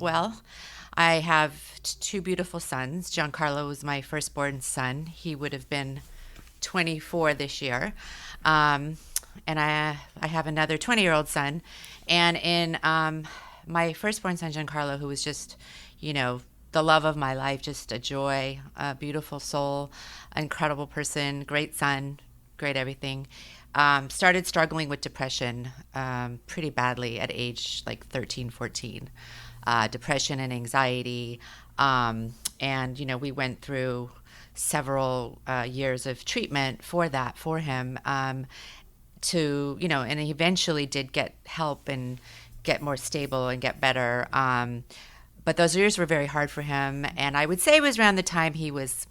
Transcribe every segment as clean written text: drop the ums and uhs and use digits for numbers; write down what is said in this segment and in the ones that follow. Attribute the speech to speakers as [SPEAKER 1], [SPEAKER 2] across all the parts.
[SPEAKER 1] well. I have two beautiful sons. Giancarlo was my firstborn son. He would have been 24 this year. Um, and I have another 20-year-old son. And in my firstborn son, Giancarlo, who was just, you know, the love of my life, just a joy, a beautiful soul, incredible person, great son, great everything. Started struggling with depression pretty badly at age like 13, 14. Depression and anxiety. And, you know, we went through several years of treatment for that for him to, you know, and he eventually did get help and get more stable and get better. But those years were very hard for him. And I would say it was around the time he was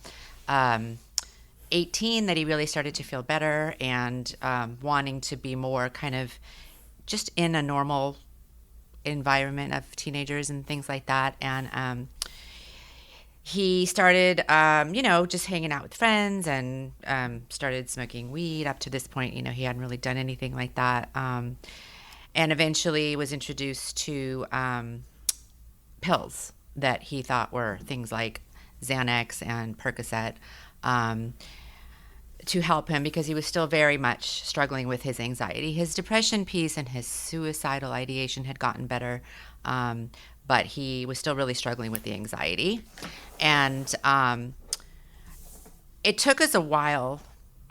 [SPEAKER 1] 18 that he really started to feel better and wanting to be more kind of just in a normal environment of teenagers and things like that. And he started, you know, just hanging out with friends and started smoking weed. Up to this point, you know, he hadn't really done anything like that. And eventually was introduced to pills that he thought were things like Xanax and Percocet to help him because he was still very much struggling with his anxiety. His depression piece and his suicidal ideation had gotten better, but he was still really struggling with the anxiety. And it took us a while.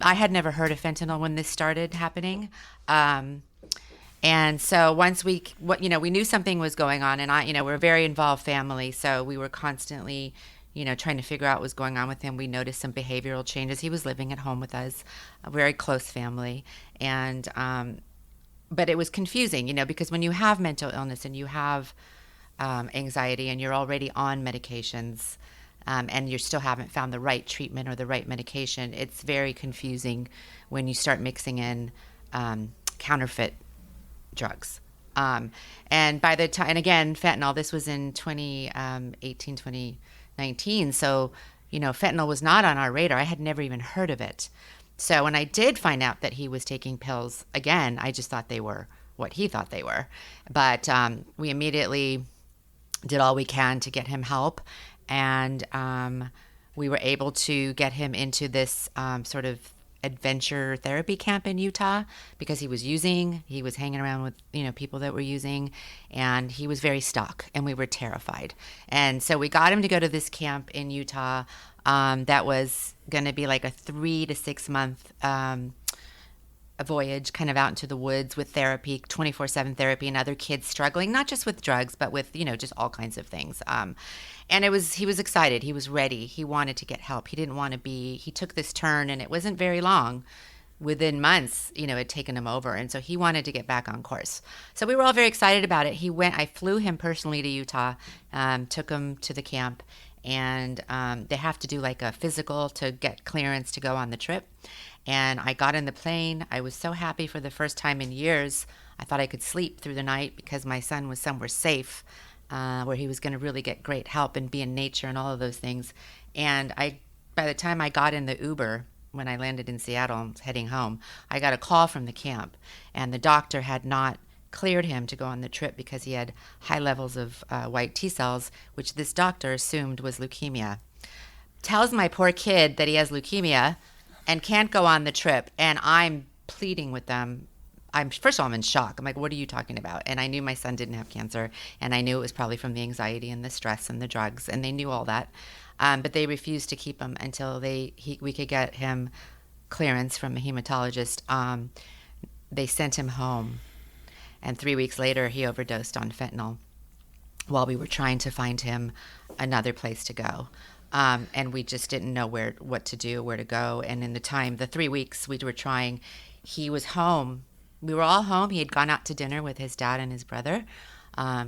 [SPEAKER 1] I had never heard of fentanyl when this started happening. And so once we knew something was going on, and we're a very involved family, so we were constantly, you know, trying to figure out what was going on with him. We noticed some behavioral changes. He was living at home with us, a very close family, and but it was confusing, you know, because when you have mental illness and you have anxiety and you're already on medications, and you still haven't found the right treatment or the right medication, it's very confusing when you start mixing in counterfeit drugs. And by the time, and again, fentanyl, this was in 2018, 2019. So, you know, fentanyl was not on our radar. I had never even heard of it. So when I did find out that he was taking pills, again, I just thought they were what he thought they were. But we immediately did all we can to get him help. And we were able to get him into this sort of adventure therapy camp in Utah because he was hanging around with, you know, people that were using, and he was very stuck and we were terrified. And so we got him to go to this camp in Utah that was going to be like a 3 to 6 month a voyage kind of out into the woods with therapy, 24/7 therapy, and other kids struggling, not just with drugs, but with, you know, just all kinds of things. And he was excited. He was ready. He wanted to get help. He took this turn, and it wasn't very long. Within months, you know, it had taken him over. And so he wanted to get back on course. So we were all very excited about it. I flew him personally to Utah, took him to the camp, and they have to do like a physical to get clearance to go on the trip. And I got in the plane. I was so happy for the first time in years. I thought I could sleep through the night because my son was somewhere safe, where he was going to really get great help and be in nature and all of those things. And by the time I got in the Uber, when I landed in Seattle heading home, I got a call from the camp, and the doctor had not cleared him to go on the trip because he had high levels of white T cells, which this doctor assumed was leukemia. Tells my poor kid that he has leukemia and can't go on the trip, and I'm pleading with them. First of all, I'm in shock. I'm like, what are you talking about? And I knew my son didn't have cancer, and I knew it was probably from the anxiety and the stress and the drugs, and they knew all that. But they refused to keep him until we could get him clearance from a hematologist. They sent him home, and 3 weeks later, he overdosed on fentanyl while we were trying to find him another place to go. And we just didn't know what to do, where to go. And in the 3 weeks we were trying, he was home. We were all home. He had gone out to dinner with his dad and his brother.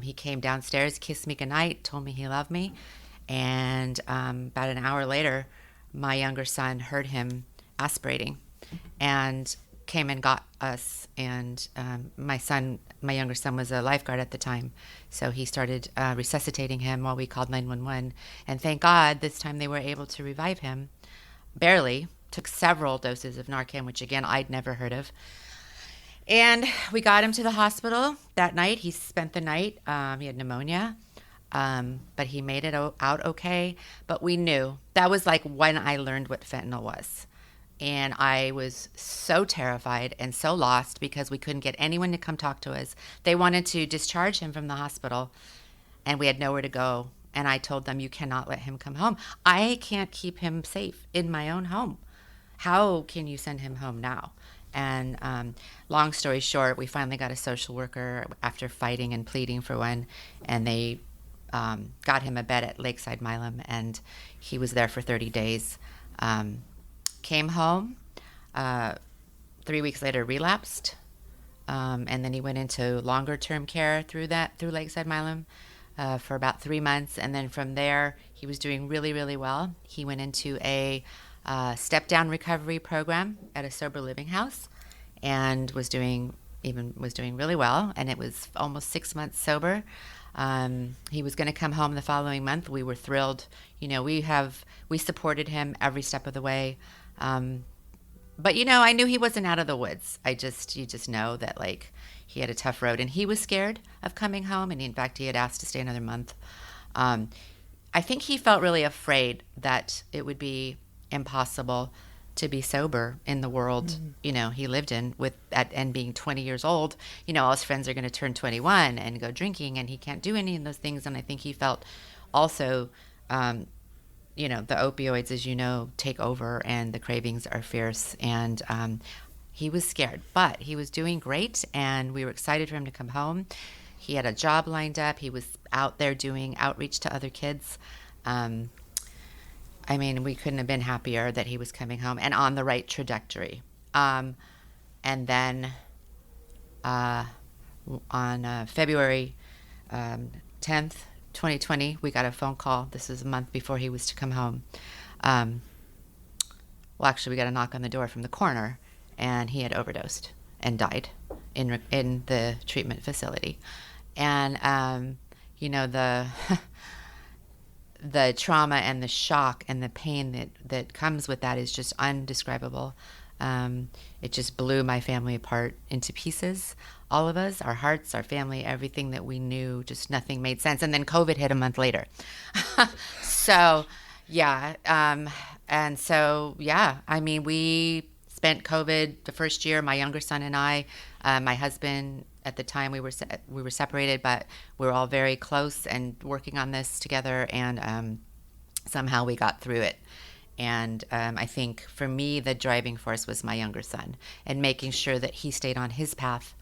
[SPEAKER 1] He came downstairs, kissed me goodnight, told me he loved me. And about an hour later, my younger son heard him aspirating and came and got us. And my younger son was a lifeguard at the time, so he started resuscitating him while we called 911. And thank God this time they were able to revive him. Barely. Took several doses of Narcan, which again I'd never heard of. And we got him to the hospital that night. He spent the night. He had pneumonia. But he made it out okay. But we knew that was like when I learned what fentanyl was. And I was so terrified and so lost because we couldn't get anyone to come talk to us. They wanted to discharge him from the hospital, and we had nowhere to go. And I told them, you cannot let him come home. I can't keep him safe in my own home. How can you send him home now? And long story short, we finally got a social worker after fighting and pleading for one, and they got him a bed at Lakeside Milam, and he was there for 30 days. Came home, 3 weeks later relapsed, and then he went into longer term care through Lakeside Milam for about 3 months, and then from there he was doing really, really well. He went into a step down recovery program at a sober living house, and was doing really well. And it was almost 6 months sober. He was going to come home the following month. We were thrilled. We supported him every step of the way. But I knew he wasn't out of the woods. You just know that like he had a tough road, and he was scared of coming home. And in fact, he had asked to stay another month. I think he felt really afraid that it would be impossible to be sober in the world, he lived in and being 20 years old, all his friends are going to turn 21 and go drinking, and he can't do any of those things. And I think he felt also, the opioids, as take over, and the cravings are fierce. And he was scared, but he was doing great, and we were excited for him to come home. He had a job lined up. He was out there doing outreach to other kids. We couldn't have been happier that he was coming home and on the right trajectory. And then on February 10th, 2020, we got a phone call. This is a month before he was to come home. Actually, we got a knock on the door from the coroner, and he had overdosed and died in the treatment facility. And, the trauma and the shock and the pain that comes with that is just undescribable. It just blew my family apart into pieces. All of us, our hearts, our family, everything that we knew, just nothing made sense. And then COVID hit a month later. So, yeah. We spent COVID the first year, my younger son and I, my husband. At the time, we were separated, but we were all very close and working on this together, and somehow we got through it. And I think for me, the driving force was my younger son, and making sure that he stayed on his path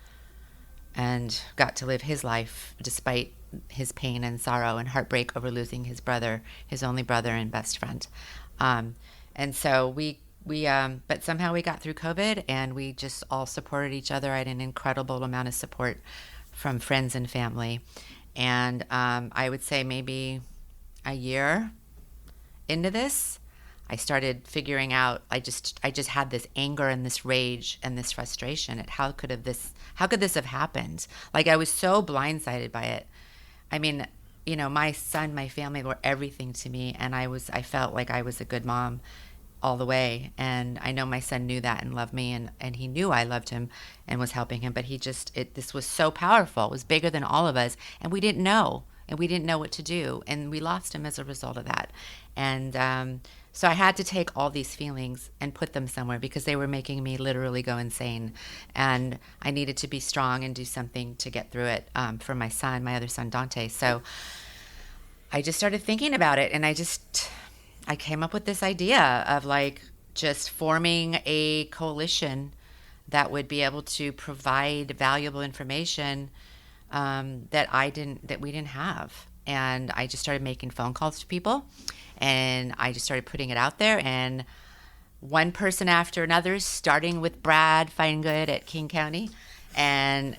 [SPEAKER 1] and got to live his life despite his pain and sorrow and heartbreak over losing his brother, his only brother and best friend. And so but somehow we got through COVID, and we just all supported each other. I had an incredible amount of support from friends and family. And I would say maybe a year into this, I started figuring out, I just had this anger and this rage and this frustration at how could this have happened? Like, I was so blindsided by it. My son, my family were everything to me, and I felt like I was a good mom all the way. And I know my son knew that and loved me, and he knew I loved him and was helping him, but this was so powerful. It was bigger than all of us, and we didn't know what to do, and we lost him as a result of that. And so I had to take all these feelings and put them somewhere, because they were making me literally go insane, and I needed to be strong and do something to get through it for my other son, Dante. So I just started thinking about it, and I came up with this idea of just forming a coalition that would be able to provide valuable information that we didn't have. And I just started making phone calls to people, and I just started putting it out there. And one person after another, starting with Brad Finegood at King County, and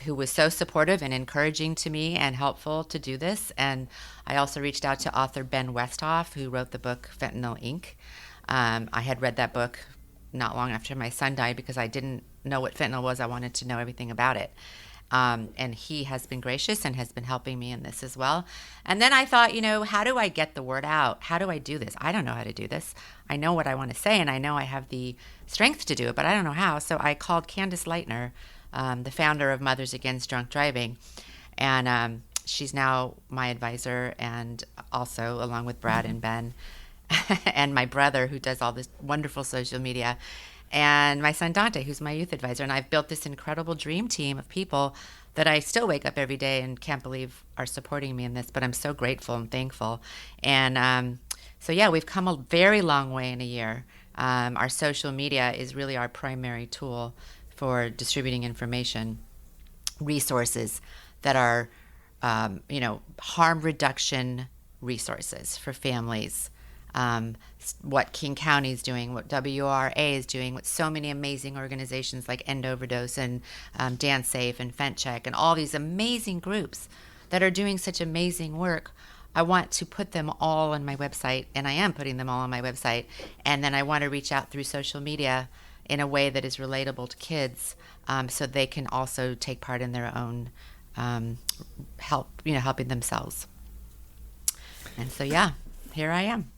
[SPEAKER 1] who was so supportive and encouraging to me and helpful to do this. And I also reached out to author Ben Westhoff, who wrote the book Fentanyl Inc. I had read that book not long after my son died, because I didn't know what fentanyl was. I wanted to know everything about it. And he has been gracious and has been helping me in this as well. And then I thought, how do I get the word out? How do I do this? I don't know how to do this. I know what I want to say, and I know I have the strength to do it, but I don't know how. So I called Candace Leitner, the founder of Mothers Against Drunk Driving, and she's now my advisor, and also along with Brad and Ben, and my brother who does all this wonderful social media, and my son Dante, who's my youth advisor. And I've built this incredible dream team of people that I still wake up every day and can't believe are supporting me in this, but I'm so grateful and thankful. And so, yeah, we've come a very long way in a year. Our social media is really our primary tool for distributing information, resources that are, harm reduction resources for families. What King County is doing, what WRA is doing, what so many amazing organizations like End Overdose and Dance Safe and FentCheck and all these amazing groups that are doing such amazing work. I want to put them all on my website, and I am putting them all on my website. And then I want to reach out through social media in a way that is relatable to kids, so they can also take part in their own helping themselves. And so, yeah, here I am.